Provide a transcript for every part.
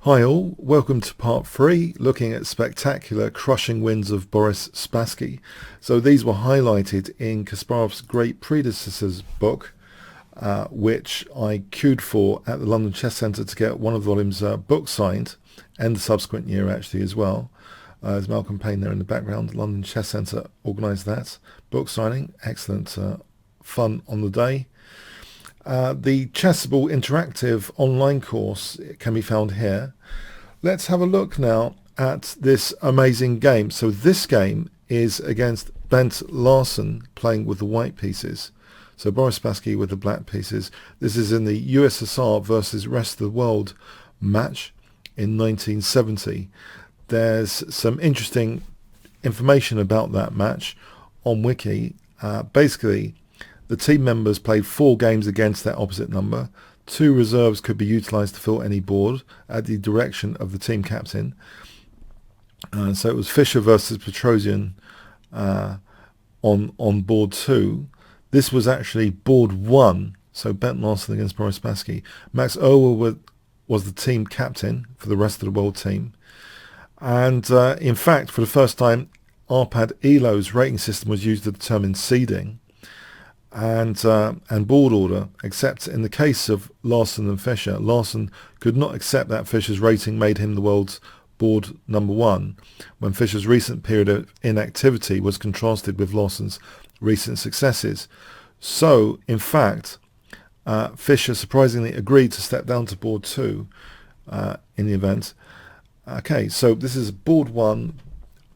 Hi all, welcome to part 3, looking at spectacular crushing wins of Boris Spassky. So these were highlighted in Kasparov's great predecessor's book, which I queued for at the London Chess Centre to get one of the volumes book signed, and the subsequent year actually as well. There's Malcolm Payne there in the background. London Chess Centre organised that book signing. Excellent fun on the day. The Chessable interactive online course can be found here. Let's have a look now at this amazing game. So this game is against Bent Larsen playing with the white pieces. So Boris Spassky with the black pieces. This is in the USSR versus rest of the world match in 1970. There's some interesting information about that match on Wiki. Basically, the team members played 4 games against their opposite number. 2 reserves could be utilised to fill any board at the direction of the team captain. So it was Fischer versus Petrosian on board 2. This was actually board 1, so Bent Larsen against Boris Spassky. Max Ower was the team captain for the rest of the world team. And in fact, for the first time, Arpad Elo's rating system was used to determine seeding and board order, except in the case of Larsen and Fischer. Larsen could not accept that Fischer's rating made him the world's board number 1, when Fischer's recent period of inactivity was contrasted with Larsen's recent successes. So, in fact, Fischer surprisingly agreed to step down to board 2 in the event. Okay, so this is board 1.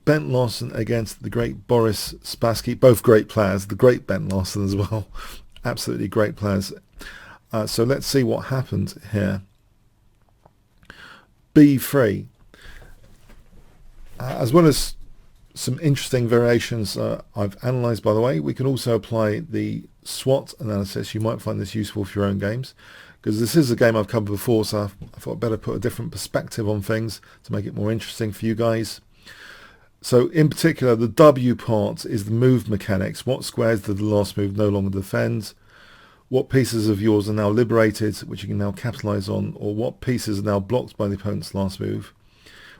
Bent Larsen against the great Boris Spassky, both great players, the great Bent Larsen as well, absolutely great players. So let's see what happened here. B3, as well as some interesting variations I've analysed, by the way, we can also apply the SWOT analysis. You might find this useful for your own games, because this is a game I've covered before, so I thought I'd better put a different perspective on things to make it more interesting for you guys. So in particular, the W part is the move mechanics. What squares did the last move no longer defend? What pieces of yours are now liberated, which you can now capitalize on? Or what pieces are now blocked by the opponent's last move?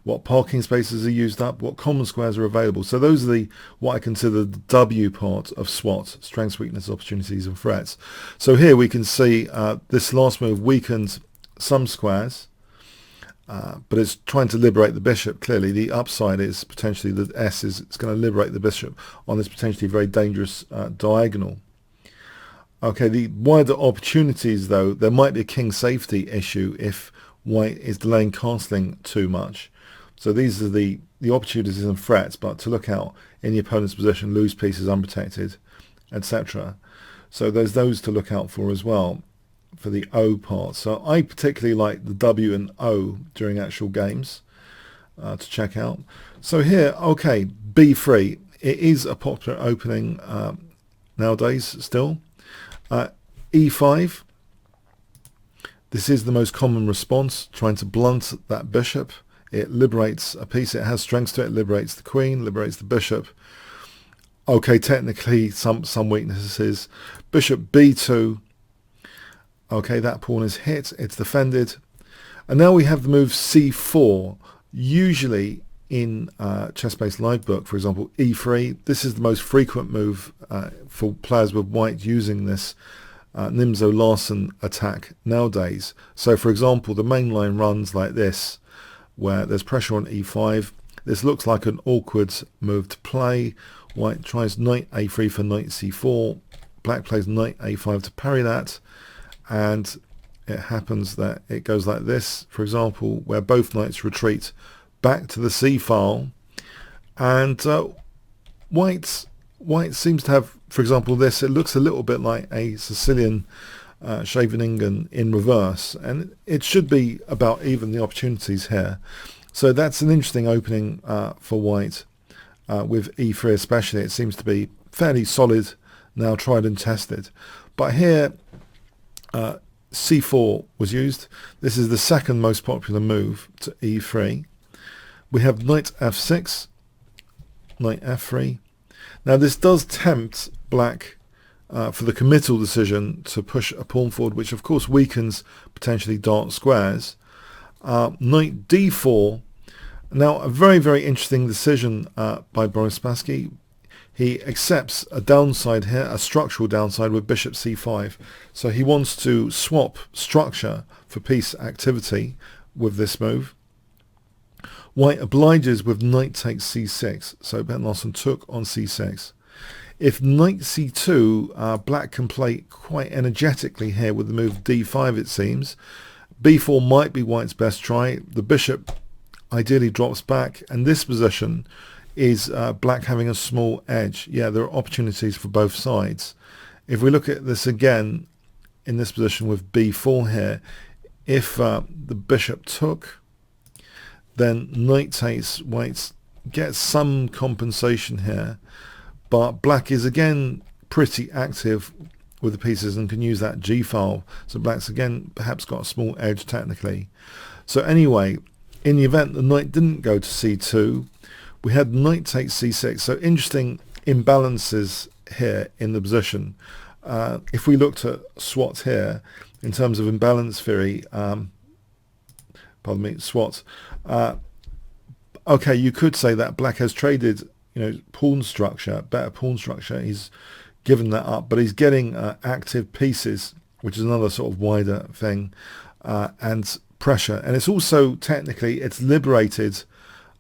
What parking spaces are used up? What common squares are available? So those are what I consider the W part of SWOT, strengths, weaknesses, opportunities and threats. So here we can see this last move weakened some squares, but it's trying to liberate the bishop. Clearly the upside is potentially the S is it's going to liberate the bishop on this potentially very dangerous diagonal. Okay, the wider opportunities though, there might be a king safety issue if white is delaying castling too much. So these are the opportunities and threats, but to look out in the opponent's position, lose pieces unprotected, etc. So there's those to look out for as well, for the O part. So I particularly like the W and O during actual games to check out. So here, okay, B3, it is a popular opening nowadays still. E5, this is the most common response, trying to blunt that bishop. It liberates a piece, it has strengths to it, liberates the queen, liberates the bishop. Okay, technically some weaknesses. Bishop B2, okay, that pawn is hit, it's defended. And now we have the move C4. Usually in Chess-Based Live Book, for example, E3, this is the most frequent move for players with white using this Nimzo-Larsen attack nowadays. So for example, the main line runs like this, where there's pressure on E5. This looks like an awkward move to play. White tries knight A3 for knight C4. Black plays knight A5 to parry that. And it happens that it goes like this, for example, where both knights retreat back to the C file. And white seems to have, for example, this. It looks a little bit like a Sicilian Scheveningen in reverse, and it should be about even the opportunities here. So that's an interesting opening for white with E3 especially. It seems to be fairly solid now, tried and tested. But here C4 was used. This is the second most popular move to E3. We have knight F6, knight F3. Now this does tempt black for the committal decision to push a pawn forward, which of course weakens potentially dark squares. Knight d4. Now, a very, very interesting decision by Boris Spassky. He accepts a downside here, a structural downside with bishop c5. So he wants to swap structure for piece activity with this move. White obliges with knight takes c6. So Bent Larsen took on c6. If knight c2, black can play quite energetically here with the move d5, it seems. b4 might be white's best try. The bishop ideally drops back, and this position is black having a small edge. Yeah, there are opportunities for both sides. If we look at this again in this position with b4 here, if the bishop took, then knight takes, white gets some compensation here, but black is again pretty active with the pieces and can use that g-file. So black's again perhaps got a small edge technically. So anyway, in the event the knight didn't go to c2, we had knight takes c6. So interesting imbalances here in the position. If we looked at SWOT here in terms of imbalance theory, SWOT. Okay, you could say that black has traded, pawn structure, better pawn structure. He's given that up, but he's getting active pieces, which is another sort of wider thing, and pressure. And it's also technically it's liberated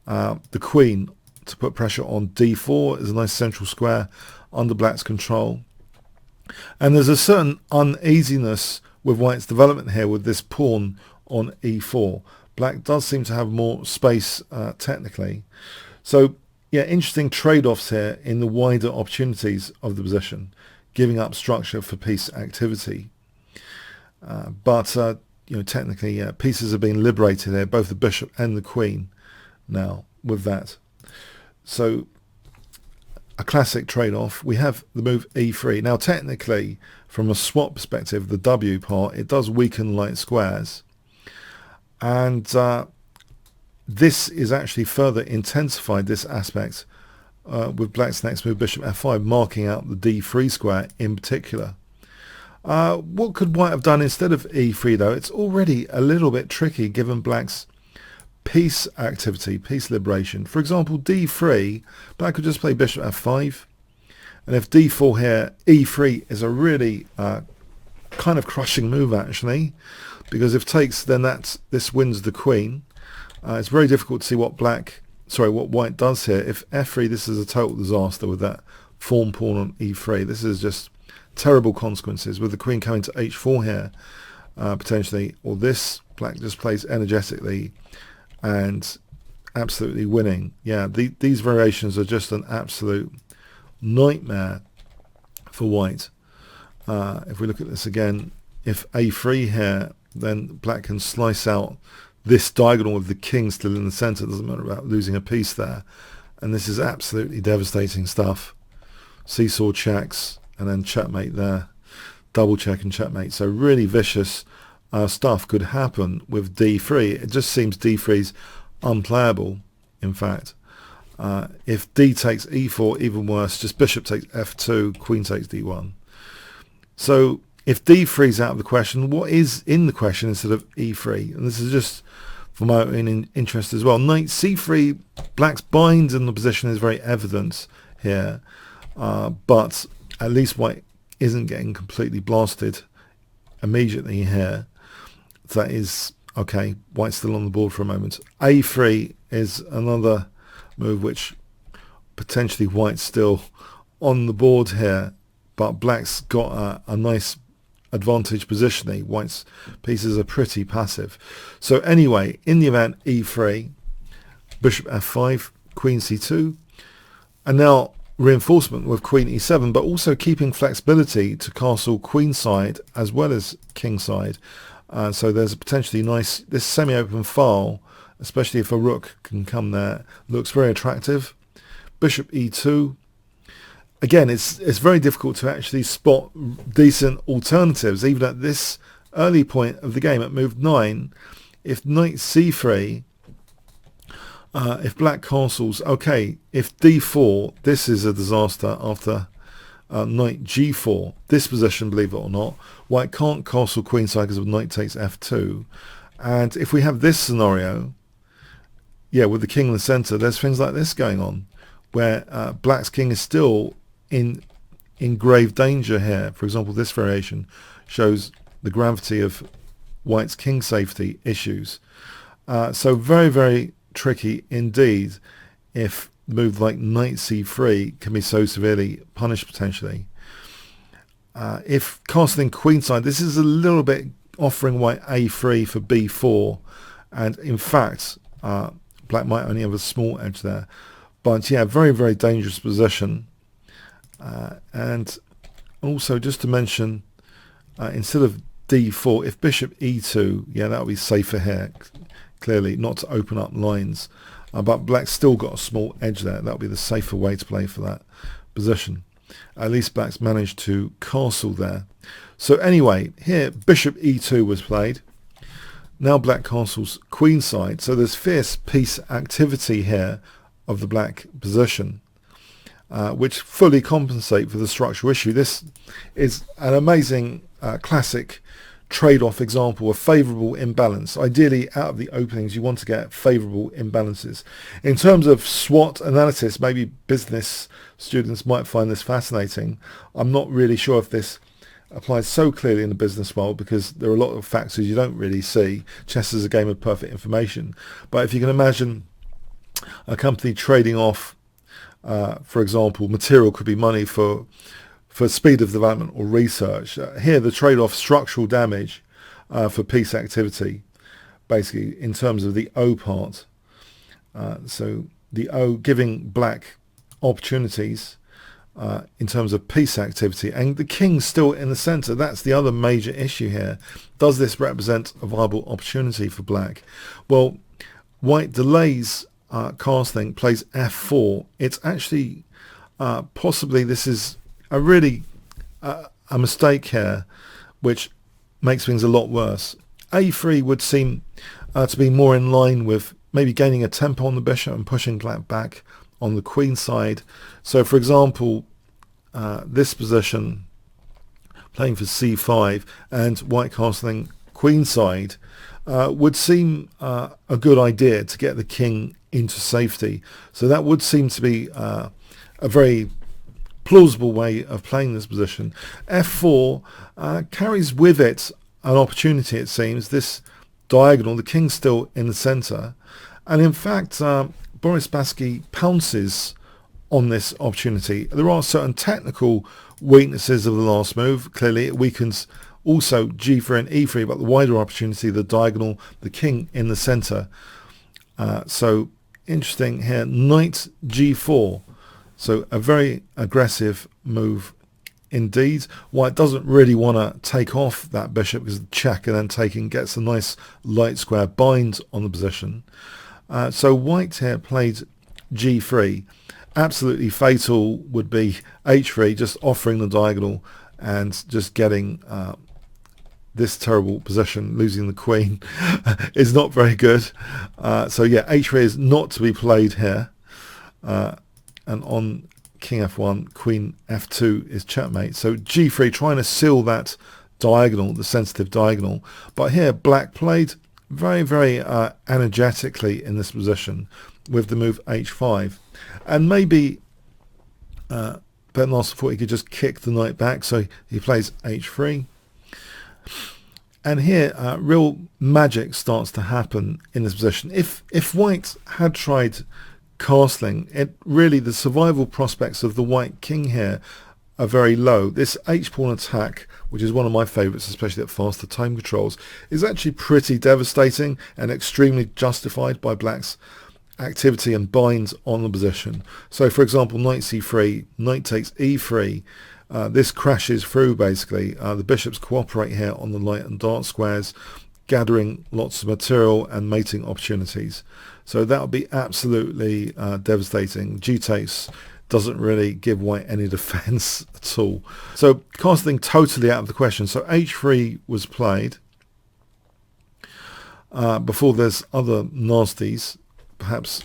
the queen to put pressure on d4. Is a nice central square under black's control. And there's a certain uneasiness with white's development here with this pawn on e4. Black does seem to have more space technically. So yeah, interesting trade-offs here in the wider opportunities of the position, giving up structure for piece activity. But technically, pieces are being liberated here, both the bishop and the queen now with that. So a classic trade-off. We have the move e3. Now technically, from a swap perspective, the W part, it does weaken light squares. And this is actually further intensified, this aspect, with black's next move, bishop f5, marking out the d3 square in particular. What could white have done instead of e3 though? It's already a little bit tricky given black's piece activity, piece liberation. For example, d3, black could just play bishop f5. And if d4 here, e3 is a really kind of crushing move actually, because if takes, then this wins the queen. It's very difficult to see what white does here. If f3, this is a total disaster with that form pawn on e3. This is just terrible consequences with the queen coming to h4 here, potentially. Or this, black just plays energetically and absolutely winning. Yeah, these variations are just an absolute nightmare for white. If we look at this again, if a3 here, then black can slice out this diagonal with the king still in the center. It doesn't matter about losing a piece there. And this is absolutely devastating stuff. Seesaw checks and then checkmate there. Double check and checkmate. So really vicious stuff could happen with d3. It just seems d3 is unplayable, in fact. If d takes e4, even worse, just bishop takes f2, queen takes d1. So if d3 is out of the question, what is in the question instead of e3? And this is just for my own interest as well. Knight c3, black's bind in the position is very evident here, but at least white isn't getting completely blasted immediately here. So that is okay. White's still on the board for a moment. a3 is another move which potentially white's still on the board here, but black's got a nice advantage positionally. White's pieces are pretty passive. So anyway, in the event e3, bishop f5, queen c2, and now reinforcement with queen e7, but also keeping flexibility to castle queenside as well as kingside. So there's a potentially nice, this semi-open file, especially if a rook can come there, looks very attractive. Bishop e2. Again, it's very difficult to actually spot decent alternatives, even at this early point of the game at move 9. If knight c3, if black castles, okay, if d4, this is a disaster after knight g4. This position, believe it or not, white can't castle queenside because of knight takes f2. And if we have this scenario, yeah, with the king in the center, there's things like this going on, where black's king is still in grave danger here. For example, this variation shows the gravity of white's king safety issues. So very, very tricky indeed if moves like knight c3 can be so severely punished potentially. If castling queenside, this is a little bit offering white a3 for b4, and in fact black might only have a small edge there. But yeah, very, very dangerous position. And also just to mention, instead of d4, if bishop e2, yeah, that would be safer here, clearly, not to open up lines. But black's still got a small edge there. That would be the safer way to play for that position. At least black's managed to castle there. So anyway, here bishop e2 was played. Now black castles queenside. So there's fierce piece activity here of the black position, which fully compensate for the structural issue. This is an amazing classic trade-off example of favourable imbalance. Ideally, out of the openings, you want to get favourable imbalances. In terms of SWOT analysis, maybe business students might find this fascinating. I'm not really sure if this applies so clearly in the business world, because there are a lot of factors you don't really see. Chess is a game of perfect information. But if you can imagine a company trading off, for example, material could be money for speed of development or research. Here the trade-off structural damage for peace activity, basically in terms of the O part. So the O giving black opportunities in terms of peace activity, and the king's still in the center. That's the other major issue here. Does this represent a viable opportunity for black? Well, white delays castling, plays f4. It's actually possibly this is a really a mistake here, which makes things a lot worse. a3 would seem to be more in line with maybe gaining a tempo on the bishop and pushing black back on the queen side. So for example, this position playing for c5 and white castling queenside would seem a good idea to get the king into safety. So that would seem to be a very plausible way of playing this position. f4 carries with it an opportunity, it seems. This diagonal, the king's still in the center, and in fact Boris Spassky pounces on this opportunity. There are certain technical weaknesses of the last move. Clearly it weakens also g3 and e3, but the wider opportunity, the diagonal, the king in the center. So interesting here, knight g4. So a very aggressive move indeed. White doesn't really want to take off that bishop because the check and then taking gets a nice light square bind on the position. So white here played g3. Absolutely fatal would be h3, just offering the diagonal and just getting this terrible position, losing the queen, is not very good. So yeah, h3 is not to be played here. And on king f1, queen f2 is checkmate. So g3, trying to seal that diagonal, the sensitive diagonal. But here black played very, very energetically in this position with the move h5. And maybe Bent Larsen thought he could just kick the knight back, so he plays h3. And here real magic starts to happen in this position. If white had tried castling, it really, the survival prospects of the white king here are very low. This h-pawn attack, which is one of my favorites, especially at faster time controls, is actually pretty devastating and extremely justified by black's activity and binds on the position. So for example, knight c3, knight takes e3, this crashes through basically. The bishops cooperate here on the light and dark squares, gathering lots of material and mating opportunities. So that would be absolutely devastating. G takes doesn't really give white any defense at all. So castling totally out of the question. So h3 was played. Before there's other nasties, perhaps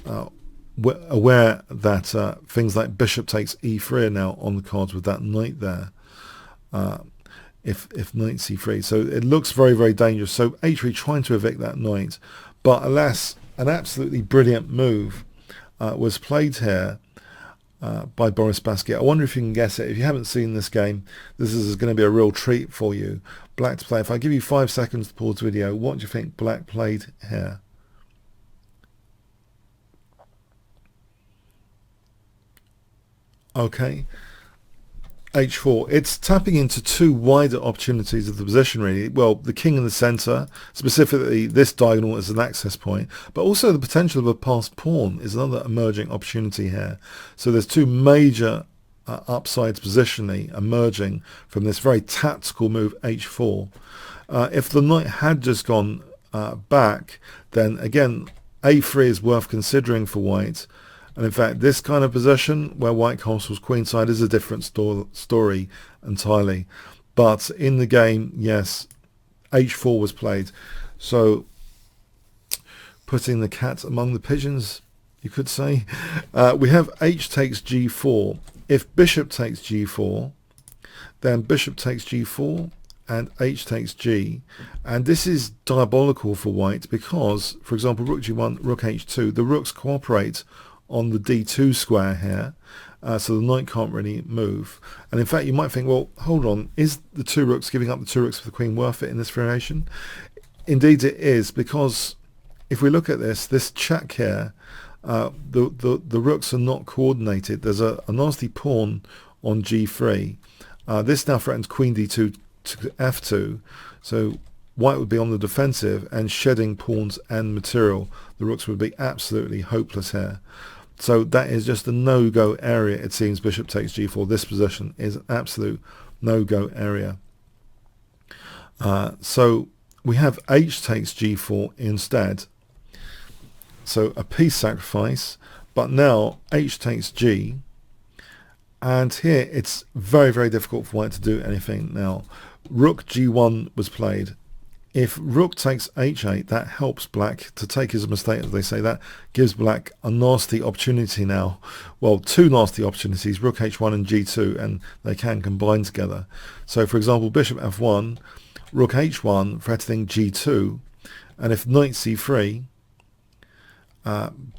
aware that things like bishop takes e3 are now on the cards with that knight there. if knight c3. So it looks very, very dangerous. So h3 trying to evict that knight, but alas, an absolutely brilliant move was played here by Boris Spassky. I wonder if you can guess it. If you haven't seen this game, this is going to be a real treat for you. Black to play. If I give you 5 seconds to pause the video, what do you think black played here? Okay, h4. It's tapping into two wider opportunities of the position, really. Well, the king in the center, specifically this diagonal as an access point, but also the potential of a passed pawn is another emerging opportunity here. So there's two major upsides positionally emerging from this very tactical move h4. If the knight had just gone back, then again a3 is worth considering for white. And in fact, this kind of position where white castles queenside is a different story entirely. But in the game, yes, h4 was played. So putting the cat among the pigeons, you could say. We have h takes g4. If bishop takes g4, then bishop takes g4 and h takes g. And this is diabolical for white because, for example, rook g1, rook h2, the rooks cooperate on the d2 square here, so the knight can't really move. And in fact, you might think, well, hold on, is the two rooks, giving up the two rooks for the queen, worth it in this variation? Indeed it is, because if we look at this check here, the rooks are not coordinated. There's a nasty pawn on g3. This now threatens queen d2 to f2, so white would be on the defensive and shedding pawns and material. The rooks would be absolutely hopeless here. So that is just a no-go area, it seems. Bishop takes g4. This position is an absolute no-go area. So we have h takes g4 instead. So a piece sacrifice, but now h takes g. And here it's very, very difficult for white to do anything now. Rook g1 was played. If rook takes h8, that helps black to take his mistake, as they say. That gives black a nasty opportunity now. Well, two nasty opportunities, rook h1 and g2, and they can combine together. So, for example, bishop f1, rook h1, threatening g2, and if knight c3,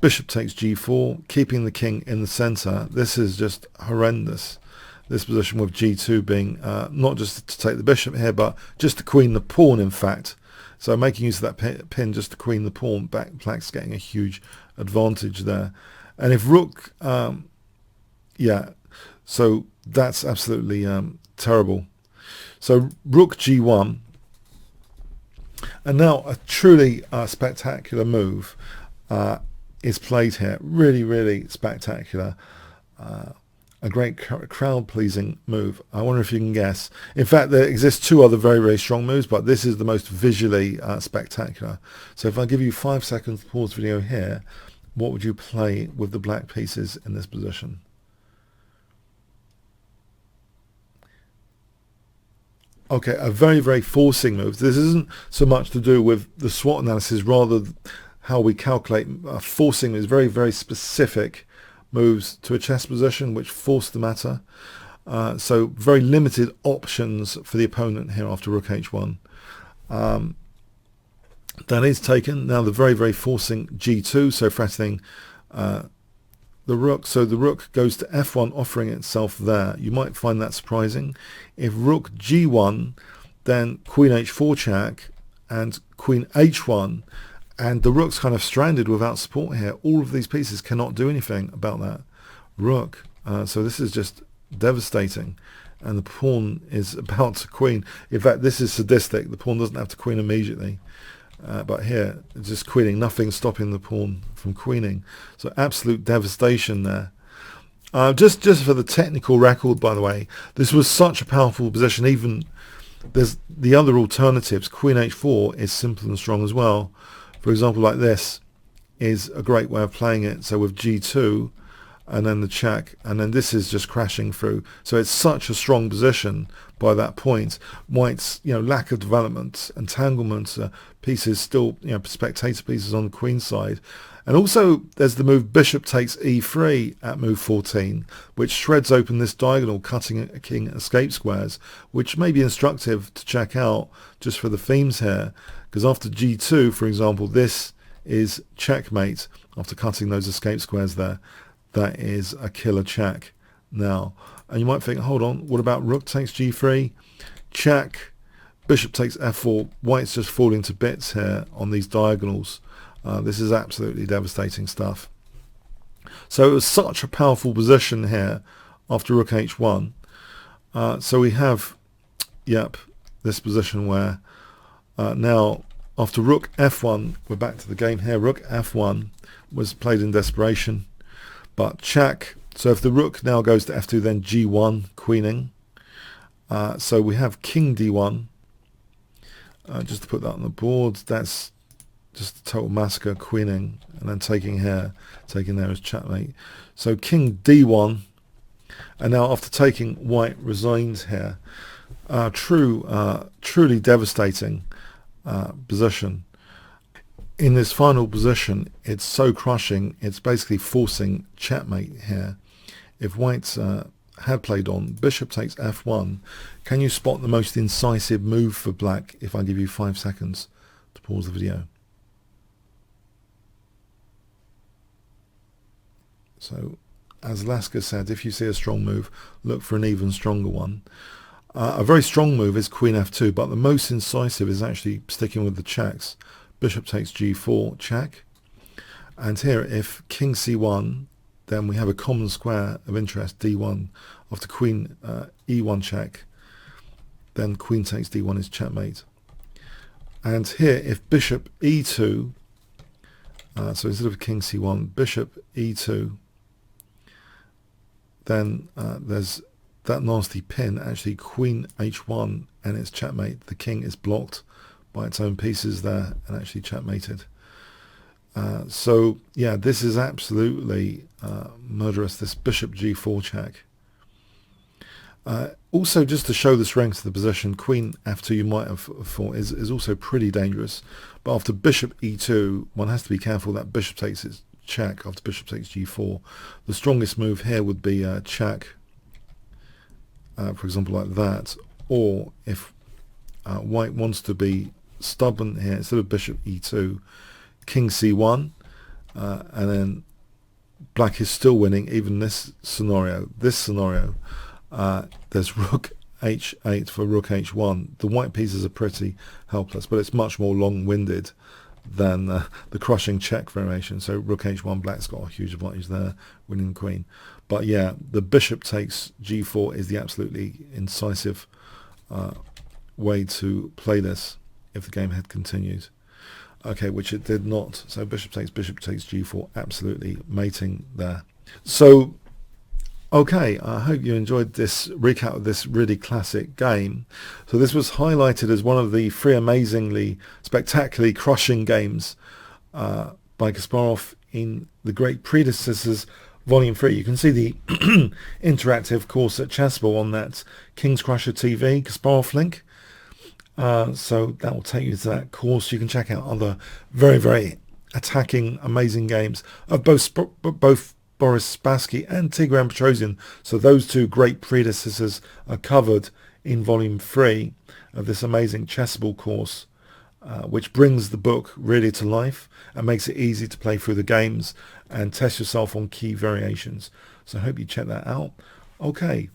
bishop takes g4, keeping the king in the center. This is just horrendous. This position with g2 being not just to take the bishop here, but just to queen the pawn, in fact. So making use of that pin just to queen the pawn, black's getting a huge advantage there. And if rook, yeah, so that's absolutely terrible. So rook g1, and now a truly spectacular move is played here. Really, really spectacular. A great crowd-pleasing move. I wonder if you can guess. In fact, there exists two other very, very strong moves, but this is the most visually spectacular. So if I give you 5 seconds to pause the video here, what would you play with the black pieces in this position? Okay, a very, very forcing move. This isn't so much to do with the SWOT analysis, rather how we calculate forcing is very, very specific moves to a chess position which force the matter. So very limited options for the opponent here after rook h1. That is taken. Now the very, very forcing g2, so threatening the rook. So the rook goes to f1, offering itself there. You might find that surprising. If rook g1, then queen h4 check and queen h1, and the rook's kind of stranded without support here. All of these pieces cannot do anything about that rook. So this is just devastating. And the pawn is about to queen. In fact, this is sadistic. The pawn doesn't have to queen immediately. But here, it's just queening. Nothing stopping the pawn from queening. So absolute devastation there. Just for the technical record, by the way, this was such a powerful position. Even there's the other alternatives. Queen h4 is simple and strong as well. For example, like this is a great way of playing it. So with g2, and then the check, and then this is just crashing through. So it's such a strong position by that point. White's lack of development, entanglement, pieces still spectator pieces on the queen side. And also there's the move bishop takes e3 at move 14, which shreds open this diagonal, cutting a king escape squares, which may be instructive to check out just for the themes here, because after g2, for example, this is checkmate after cutting those escape squares there. That is a killer check now. And you might think, hold on, what about rook takes g3? Check. Bishop takes f4. White's just falling to bits here on these diagonals. This is absolutely devastating stuff. So it was such a powerful position here after rook h1. So we have, this position where now after rook f1, we're back to the game here. Rook f1 was played in desperation, but check. So if the rook now goes to f2, then g1, queening. So we have king d1. Just to put that on the board, that's just a total massacre, queening, and then taking here, taking there as checkmate. So king d1, and now after taking, white resigns here. Truly devastating position. In this final position, it's so crushing, it's basically forcing checkmate here. If white had played on bishop takes f1, can you spot the most incisive move for black if I give you 5 seconds to pause the video? So, as Lasker said, if you see a strong move, look for an even stronger one. A very strong move is queen f2, but the most incisive is actually sticking with the checks. Bishop takes g4, check. And here, if king c1, then we have a common square of interest, d1. After queen e1 check, then queen takes d1 is checkmate. And here, if bishop e2, so instead of king c1, bishop e2, then there's that nasty pin, actually queen h1, and it's checkmate. The king is blocked by its own pieces there and actually checkmated. So yeah, this is absolutely murderous, this bishop g4 check. Also, just to show the strength of the position, queen f2 you might have thought is also pretty dangerous, but after bishop e2, one has to be careful that bishop takes its check after bishop takes g4. The strongest move here would be check, for example, like that, or if white wants to be stubborn here, instead of bishop e2, king c1, and then black is still winning even this scenario. There's rook h8 for rook h1. The white pieces are pretty helpless, but it's much more long-winded than the crushing check variation. So rook h1, black's got a huge advantage there, winning the queen. But yeah, the bishop takes g4 is the absolutely incisive way to play this if the game had continued. Okay, which it did not. So bishop takes g4, absolutely mating there. So okay, I hope you enjoyed this recap of this really classic game. So this was highlighted as one of the 3 amazingly, spectacularly crushing games by Kasparov in the great predecessors Volume 3. You can see the interactive course at Chessable on that Kingscrusher TV Kasparov link. So that will take you to that course. You can check out other very, very attacking, amazing games of both Boris Spassky and Tigran Petrosian. So those 2 great predecessors are covered in Volume 3 of this amazing Chessable course, which brings the book really to life and makes it easy to play through the games and test yourself on key variations. So I hope you check that out. Okay.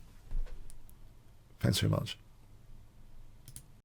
Thanks very much.